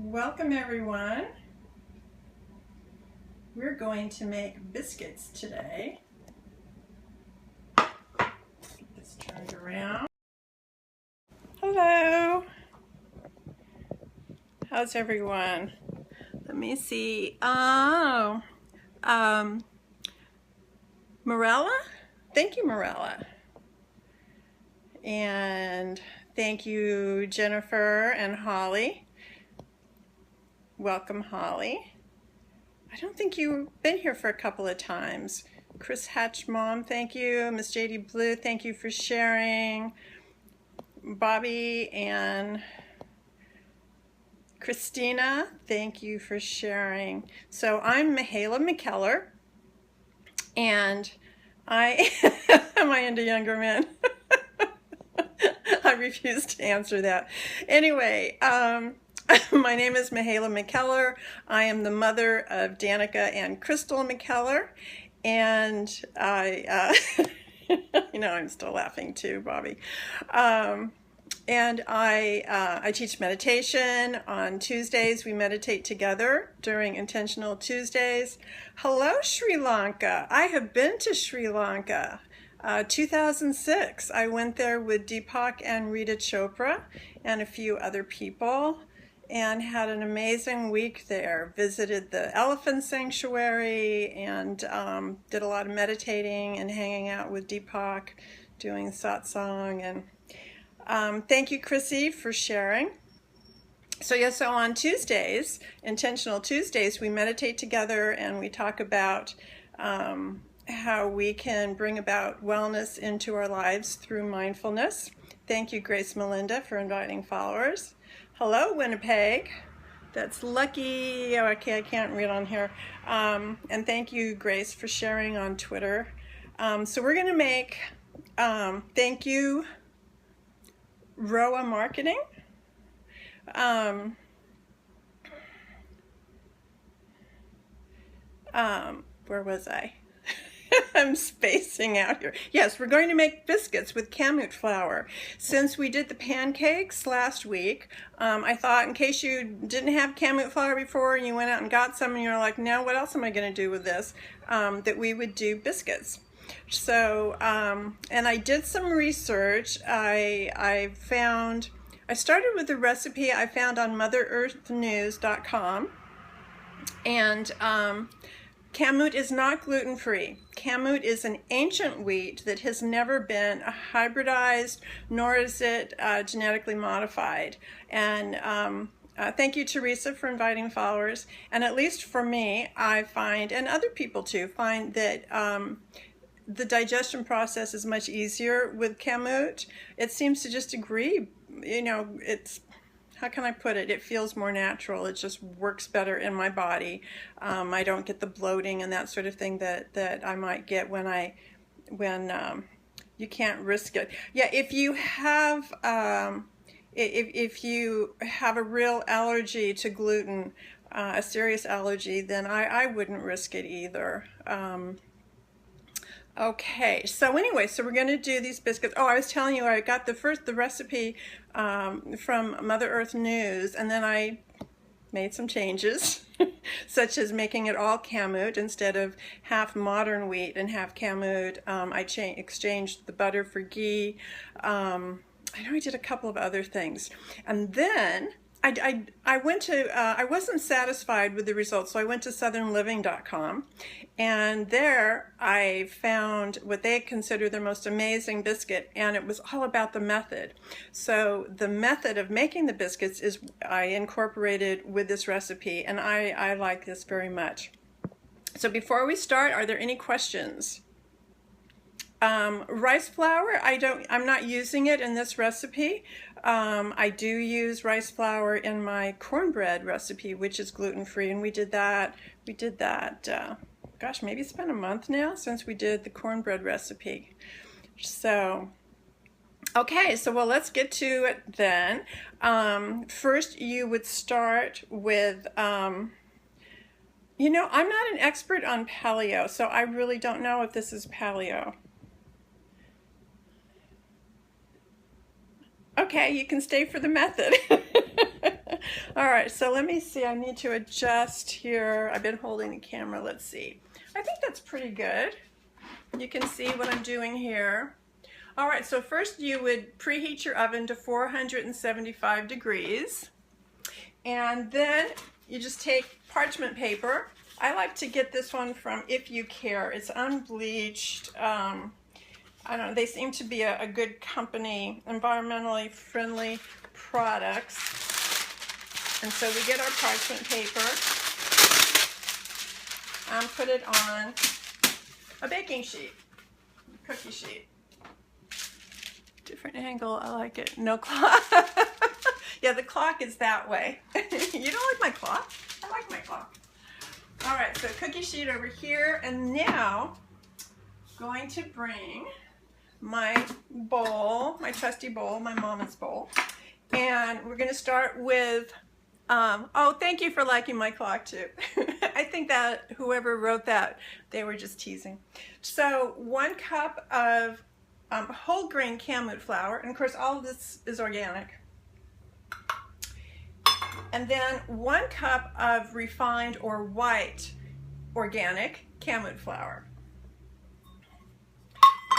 Welcome everyone. We're going to make biscuits today. Get this turned around. Hello. How's everyone? Let me see. Oh, Morella? Thank you, Morella. And thank you, Jennifer and Holly. Welcome, Holly. I don't think you've been here for a couple of times. Chris Hatch Mom, thank you. Miss JD Blue, thank you for sharing. Bobby and Christina, thank you for sharing. So I'm MahailaMcKellar, and am I into younger men? I refuse to answer that. Anyway, my name is MahailaMcKellar. I am the mother of Danica and Crystal McKellar, and you know, I'm still laughing too, Bobby. And I teach meditation. On Tuesdays, we meditate together during Intentional Tuesdays. Hello, Sri Lanka. I have been to Sri Lanka. 2006, I went there with Deepak and Rita Chopra and a few other people, and had an amazing week there. Visited the elephant sanctuary and did a lot of meditating and hanging out with Deepak, doing satsang. And thank you, Chrissy, for sharing. So yeah, so on Tuesdays, Intentional Tuesdays, we meditate together and we talk about how we can bring about wellness into our lives through mindfulness. Thank you, Grace Melinda, for inviting followers. Hello, Winnipeg. That's Lucky. Oh, okay, I can't read on here. And thank you, Grace, for sharing on Twitter. So we're going to make, thank you, Roa Marketing. Where was I? I'm spacing out here. Yes, we're going to make biscuits with Kamut flour. Since we did the pancakes last week, I thought in case you didn't have Kamut flour before and you went out and got some and you're like, now what else am I going to do with this? That we would do biscuits. So, and I did some research. I started with the recipe I found on MotherEarthNews.com, and Kamut is not gluten-free. Kamut is an ancient wheat that has never been hybridized, nor is it genetically modified. And thank you, Teresa, for inviting followers. And at least for me, I find, and other people too, find that the digestion process is much easier with Kamut. It seems to just agree, you know, it's, how can I put it? It feels more natural. It just works better in my body. I don't get the bloating and that sort of thing that I might get when you can't risk it. Yeah, if you have if you have a real allergy to gluten, a serious allergy, then I wouldn't risk it either. Okay, so anyway, so we're going to do these biscuits. Oh, I was telling you I got the recipe from Mother Earth News, and then I made some changes, such as making it all Kamut instead of half modern wheat and half Kamut. I exchanged the butter for ghee. I know I did a couple of other things, and then I went to, I wasn't satisfied with the results, so I went to southernliving.com, and there I found what they consider their most amazing biscuit, and it was all about the method. So the method of making the biscuits is I incorporated with this recipe, and I like this very much. So before we start, are there any questions? Rice flour, I'm not using it in this recipe. I do use rice flour in my cornbread recipe, which is gluten-free, and we did that, gosh, maybe it's been a month now since we did the cornbread recipe. So, okay, so well, let's get to it then. First, you would start with, you know, I'm not an expert on paleo, so I really don't know if this is paleo. Okay, you can stay for the method. All right, so let me see. I need to adjust here. I've been holding the camera. Let's see. I think that's pretty good. You can see what I'm doing here. All right, so first you would preheat your oven to 475 degrees. And then you just take parchment paper. I like to get this one from If You Care. It's unbleached. I don't know, they seem to be a good company, environmentally friendly products. And so we get our parchment paper and put it on a baking sheet, cookie sheet. Different angle, I like it. No clock. Yeah, the clock is that way. You don't like my clock? I like my clock. All right, so cookie sheet over here, and now going to bring my bowl, my trusty bowl, my mama's bowl, and we're going to start with, oh, thank you for liking my clock too. I think that whoever wrote that, they were just teasing. So 1 cup of whole grain Kamut flour, and of course all of this is organic. And then 1 cup of refined or white organic Kamut flour.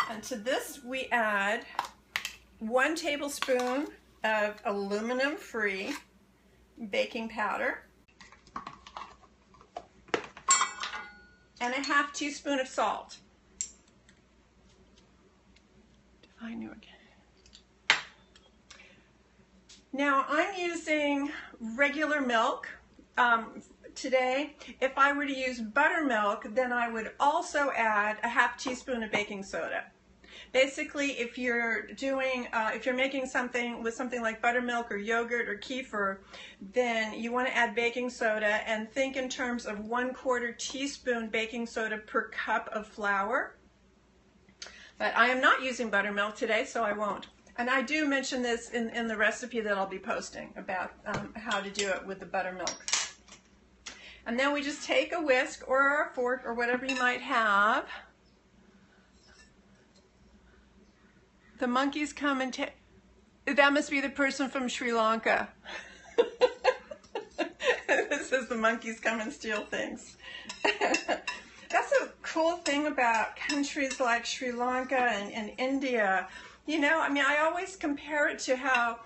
And to this we add 1 tablespoon of aluminum-free baking powder and a ½ teaspoon of salt. I knew again. Now I'm using regular milk today. If I were to use buttermilk, then I would also add a ½ teaspoon of baking soda. Basically, if you're doing, if you're making something with something like buttermilk or yogurt or kefir, then you want to add baking soda and think in terms of 1/4 teaspoon baking soda per cup of flour. But I am not using buttermilk today, so I won't. And I do mention this in the recipe that I'll be posting about how to do it with the buttermilk. And then we just take a whisk or a fork or whatever you might have. The monkeys come and take, that must be the person from Sri Lanka. This is the monkeys come and steal things. That's a cool thing about countries like Sri Lanka and India. You know, I mean, I always compare it to how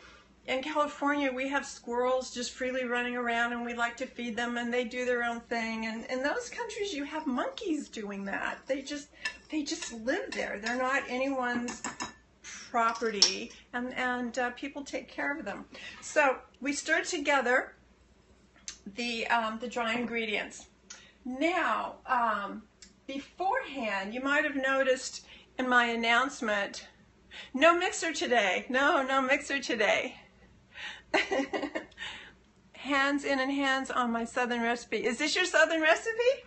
in California we have squirrels just freely running around and we like to feed them and they do their own thing. And in those countries you have monkeys doing that. They just live there. They're not anyone's property, and people take care of them. So we stir together the dry ingredients. Now, beforehand, you might have noticed in my announcement, no mixer today. No mixer today. Hands in and hands on my southern recipe. Is this your southern recipe?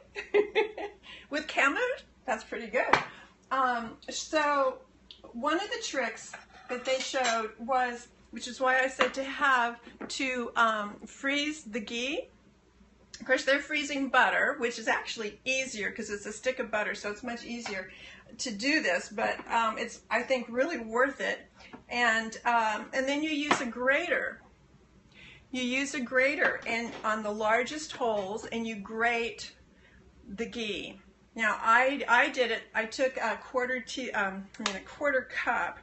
With Kamut? That's pretty good. So one of the tricks that they showed was, which is why I said to freeze the ghee. Of course, they're freezing butter, which is actually easier because it's a stick of butter, so it's much easier to do this. But it's, I think, really worth it. And then you use a grater. You use a grater on the largest holes, and you grate the ghee. Now I did it. I took a quarter cup,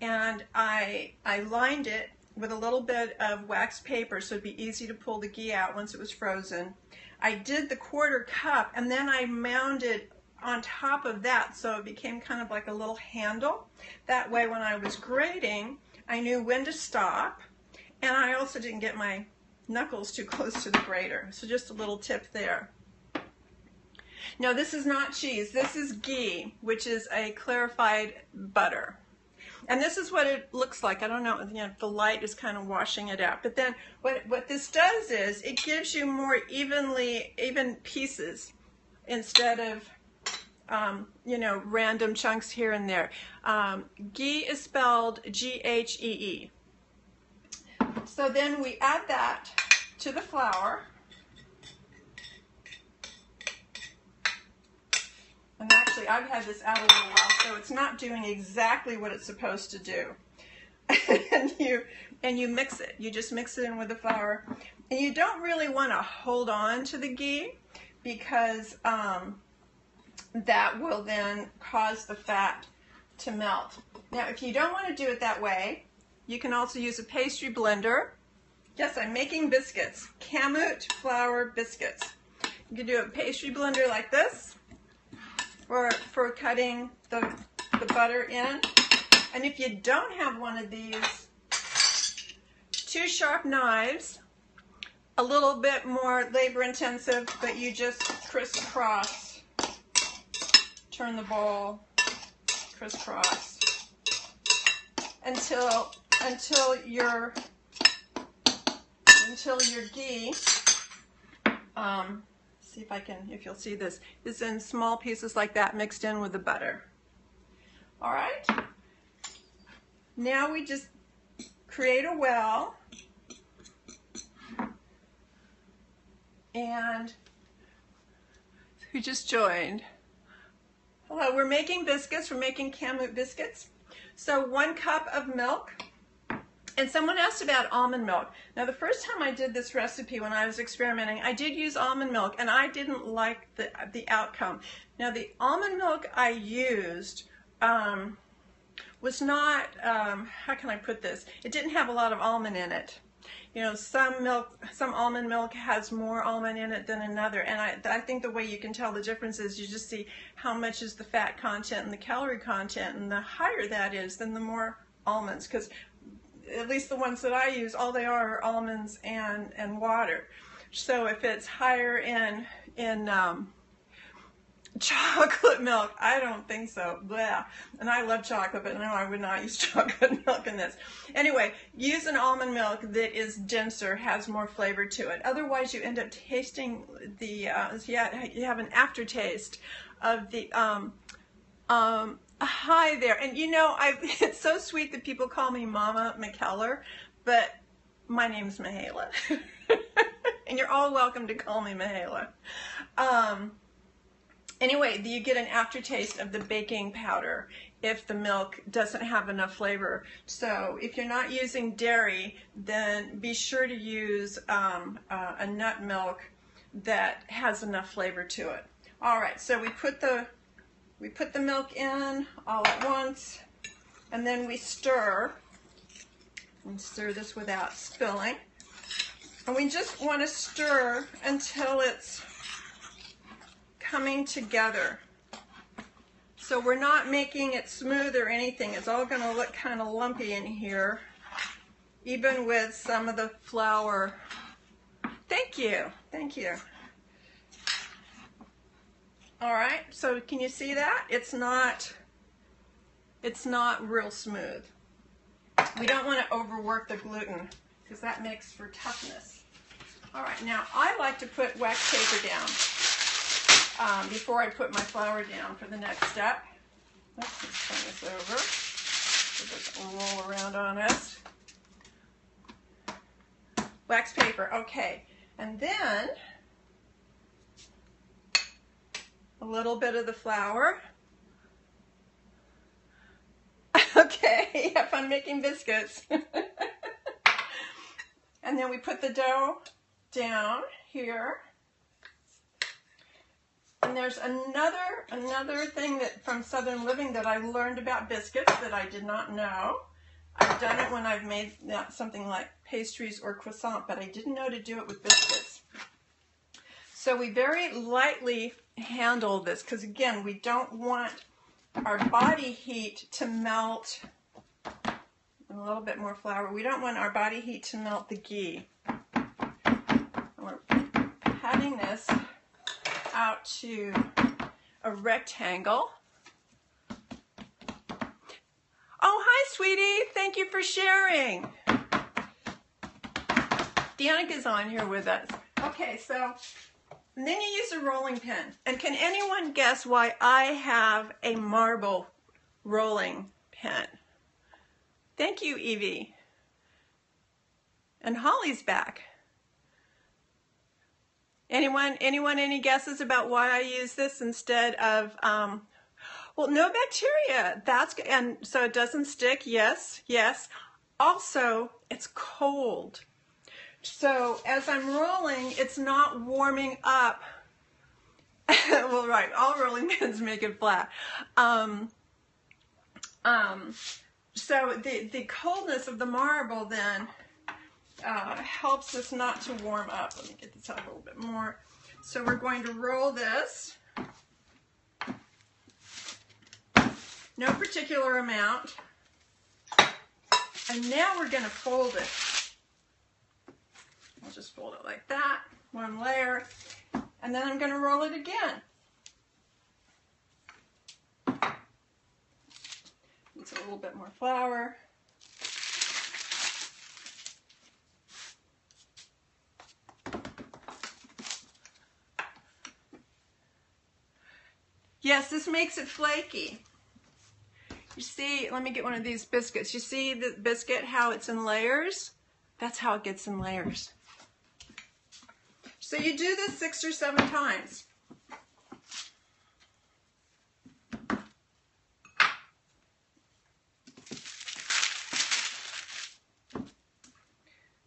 and I lined it with a little bit of wax paper so it'd be easy to pull the ghee out once it was frozen. I did the 1/4 cup, and then I mounded on top of that so it became kind of like a little handle. That way when I was grating, I knew when to stop, and I also didn't get my knuckles too close to the grater. So just a little tip there. Now this is not cheese, this is ghee, which is a clarified butter. And this is what it looks like. I don't know, you know, the light is kind of washing it out. But then what this does is it gives you more even pieces instead of, you know, random chunks here and there. Ghee is spelled G-H-E-E. So then we add that to the flour. And actually, I've had this out a little while, so it's not doing exactly what it's supposed to do. and you mix it. You just mix it in with the flour. And you don't really want to hold on to the ghee because that will then cause the fat to melt. Now, if you don't want to do it that way, you can also use a pastry blender. Yes, I'm making biscuits, Kamut flour biscuits. You can do a pastry blender like this for cutting the butter in. And if you don't have one of these, 2 sharp knives, a little bit more labor intensive, but you just crisscross, turn the bowl, crisscross, until your ghee, see if you'll see this, is in small pieces like that mixed in with the butter. All right. Now we just create a well, and who just joined? Hello, we're making biscuits. We're making Kamut biscuits. So 1 cup of milk. And someone asked about almond milk. Now, the first time I did this recipe when I was experimenting, I did use almond milk, and I didn't like the outcome. Now, the almond milk I used was not, how can I put this? It didn't have a lot of almond in it. You know, some almond milk has more almond in it than another, and I think the way you can tell the difference is you just see how much is the fat content and the calorie content, and the higher that is, then the more almonds, because at least the ones that I use, all they are almonds and water. So if it's higher in chocolate milk, I don't think so. Blah. And I love chocolate, but no, I would not use chocolate milk in this. Anyway, use an almond milk that is denser, has more flavor to it. Otherwise, you end up tasting the, you have an aftertaste of the hi there. And you know, it's so sweet that people call me MahailaMcKellar, but my name's Mahaila. And you're all welcome to call me Mahaila. Anyway, you get an aftertaste of the baking powder if the milk doesn't have enough flavor. So if you're not using dairy, then be sure to use a nut milk that has enough flavor to it. All right, so we put the milk in all at once, and then we stir, and stir this without spilling. And we just want to stir until it's coming together. So we're not making it smooth or anything. It's all going to look kind of lumpy in here, even with some of the flour. Thank you. Thank you. All right, so can you see that? It's not real smooth. We don't want to overwork the gluten because that makes for toughness. All right, now I like to put wax paper down before I put my flour down for the next step. Let's just turn this over so it doesn't roll around on us. Wax paper, okay. And then a little bit of the flour. Okay, have fun making biscuits. And then we put the dough down here. And there's another thing that from Southern Living that I learned about biscuits that I did not know. I've done it when I've made something like pastries or croissant, but I didn't know to do it with biscuits. So we very lightly handle this because, again, we don't want our body heat to melt. A little bit more flour. We don't want our body heat to melt the ghee. We're patting this out to a rectangle. Oh, hi, sweetie. Thank you for sharing. Deanna's on here with us. Okay, so and then you use a rolling pin. And can anyone guess why I have a marble rolling pin? Thank you, Evie. And Holly's back. Anyone, any guesses about why I use this instead of, well, no bacteria. And so it doesn't stick. Yes, yes. Also, it's cold. So as I'm rolling, it's not warming up. Well, right, all rolling pins make it flat. So the coldness of the marble then helps us not to warm up. Let me get this out a little bit more. So we're going to roll this. No particular amount. And now we're going to fold it. I'll just fold it like that, one layer, and then I'm going to roll it again. It's a little bit more flour. Yes, this makes it flaky. You see, let me get one of these biscuits. You see the biscuit, how it's in layers? That's how it gets in layers. So you do this 6 or 7 times.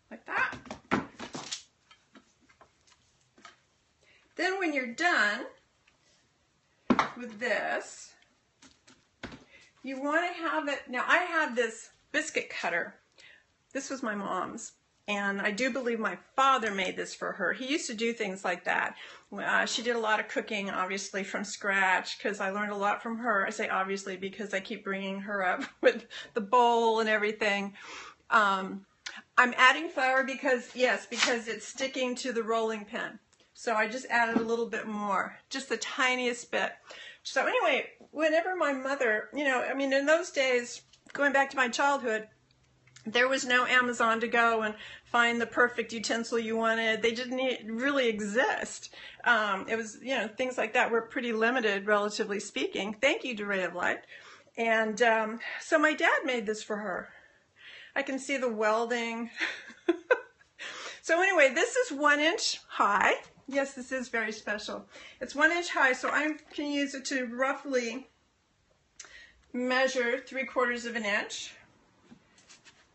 Like that. Then when you're done with this, you want to have it, now I have this biscuit cutter. This was my mom's. And I do believe my father made this for her. He used to do things like that. She did a lot of cooking, obviously, from scratch, because I learned a lot from her. I say obviously because I keep bringing her up with the bowl and everything. I'm adding flour because, yes, because it's sticking to the rolling pin. So I just added a little bit more, just the tiniest bit. So anyway, whenever my mother, you know, I mean, in those days, going back to my childhood, there was no Amazon to go and find the perfect utensil you wanted. They didn't really exist. It was, you know, things like that were pretty limited, relatively speaking. Thank you to Ray of Light. And so my dad made this for her. I can see the welding. So anyway, this is 1 inch high. Yes, this is very special. It's 1 inch high, so I can use it to roughly measure 3/4 of an inch.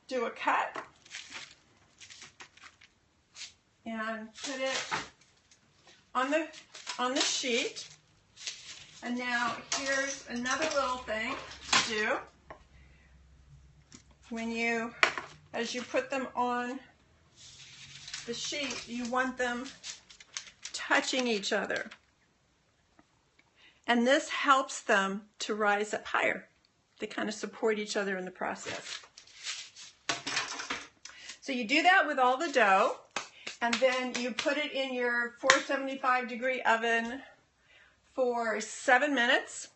Do a cut and put it on the sheet. And now here's another little thing to do. When as you put them on the sheet, you want them touching each other. And this helps them to rise up higher. They kind of support each other in the process. So you do that with all the dough, and then you put it in your 475-degree oven for 7 minutes,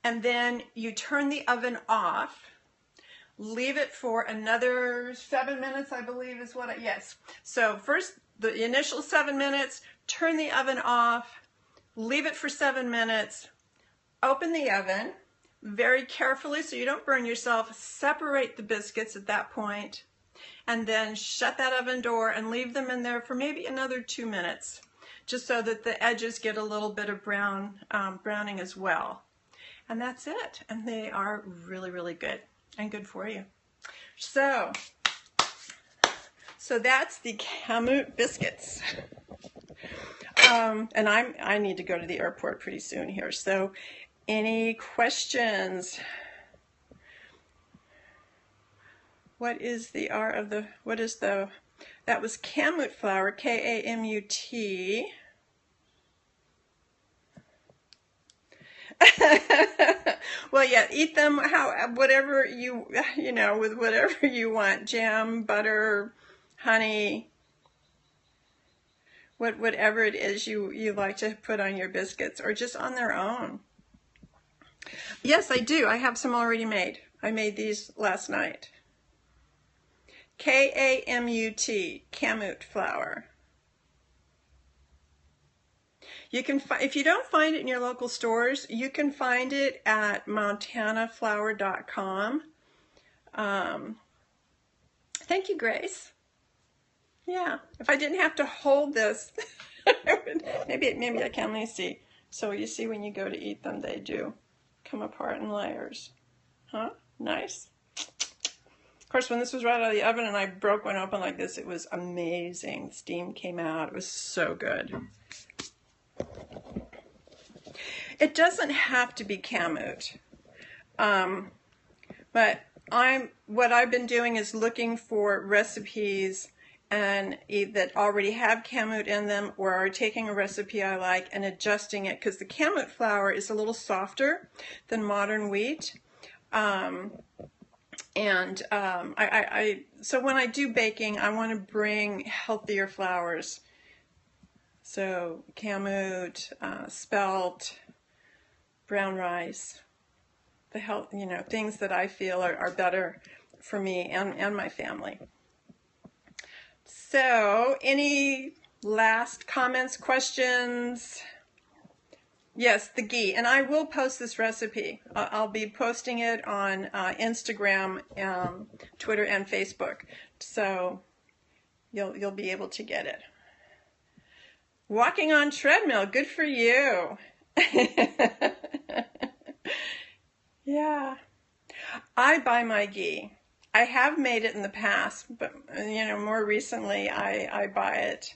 and then you turn the oven off. Leave it for another 7 minutes, I believe is what yes. So first, the initial 7 minutes, turn the oven off, leave it for 7 minutes, open the oven very carefully so you don't burn yourself, separate the biscuits at that point, and then shut that oven door and leave them in there for maybe another 2 minutes, just so that the edges get a little bit of browning as well. And that's it. And they are really, really good and good for you. So that's the Kamut biscuits. And I need to go to the airport pretty soon here. So any questions? What is the R of the, what is the, that was Kamut flour, K-A-M-U-T. Well, yeah, eat them whatever you know, with whatever you want. Jam, butter, honey, whatever it is you like to put on your biscuits, or just on their own. Yes, I do. I have some already made. I made these last night. K-A-M-U-T, Kamut flour. You can if you don't find it in your local stores, you can find it at montanaflour.com. Thank you, Grace. Yeah, if I didn't have to hold this, maybe I can. Let me see. So you see, when you go to eat them, they do come apart in layers. Huh? Nice. Of course, when this was right out of the oven and I broke one open like this, it was amazing. Steam came out. It was so good. It doesn't have to be Kamut. But what I've been doing is looking for recipes that already have Kamut in them, or are taking a recipe I like and adjusting it, because the Kamut flour is a little softer than modern wheat. So when I do baking, I want to bring healthier flours. So Kamut, spelt, brown rice, the health, things that I feel are better for me and my family. So, any last comments, questions? Yes, the ghee, and I will post this recipe. I'll be posting it on Instagram, Twitter, and Facebook, so you'll be able to get it. Walking on treadmill, good for you. Yeah, I buy my ghee. I have made it in the past, but more recently I buy it.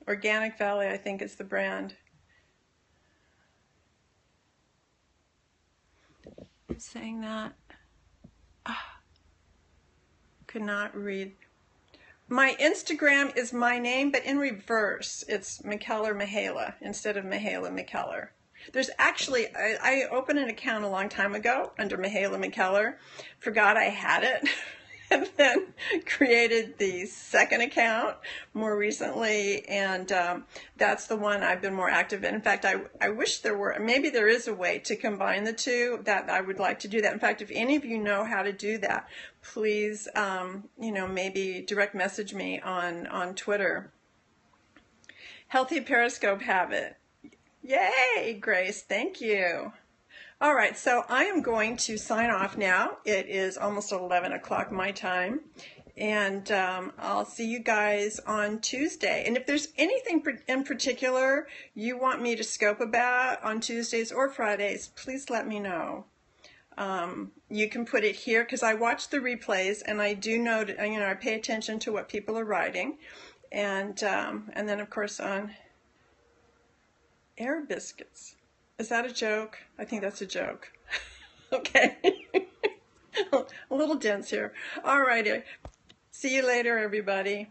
Organic Valley, I think, is the brand. I'm saying that. Could not read. My Instagram is my name, but in reverse. It's McKellar Mahaila instead of MahailaMcKellar. There's actually, I opened an account a long time ago under MahailaMcKellar, forgot I had it, and then created the second account more recently, and that's the one I've been more active in. In fact, I wish there were, maybe there is a way to combine the two. That I would like to do that. In fact, if any of you know how to do that, please, maybe direct message me on Twitter. Healthy Periscope habit. Yay, Grace, thank you. All right, so I am going to sign off now. It is almost 11 o'clock my time, and I'll see you guys on Tuesday. And if there's anything in particular you want me to scope about on Tuesdays or Fridays, please let me know. You can put it here, because I watch the replays, and I do know, I pay attention to what people are writing, and then of course on air biscuits. Is that a joke? I think that's a joke. Okay. A little dense here. All righty. See you later, everybody.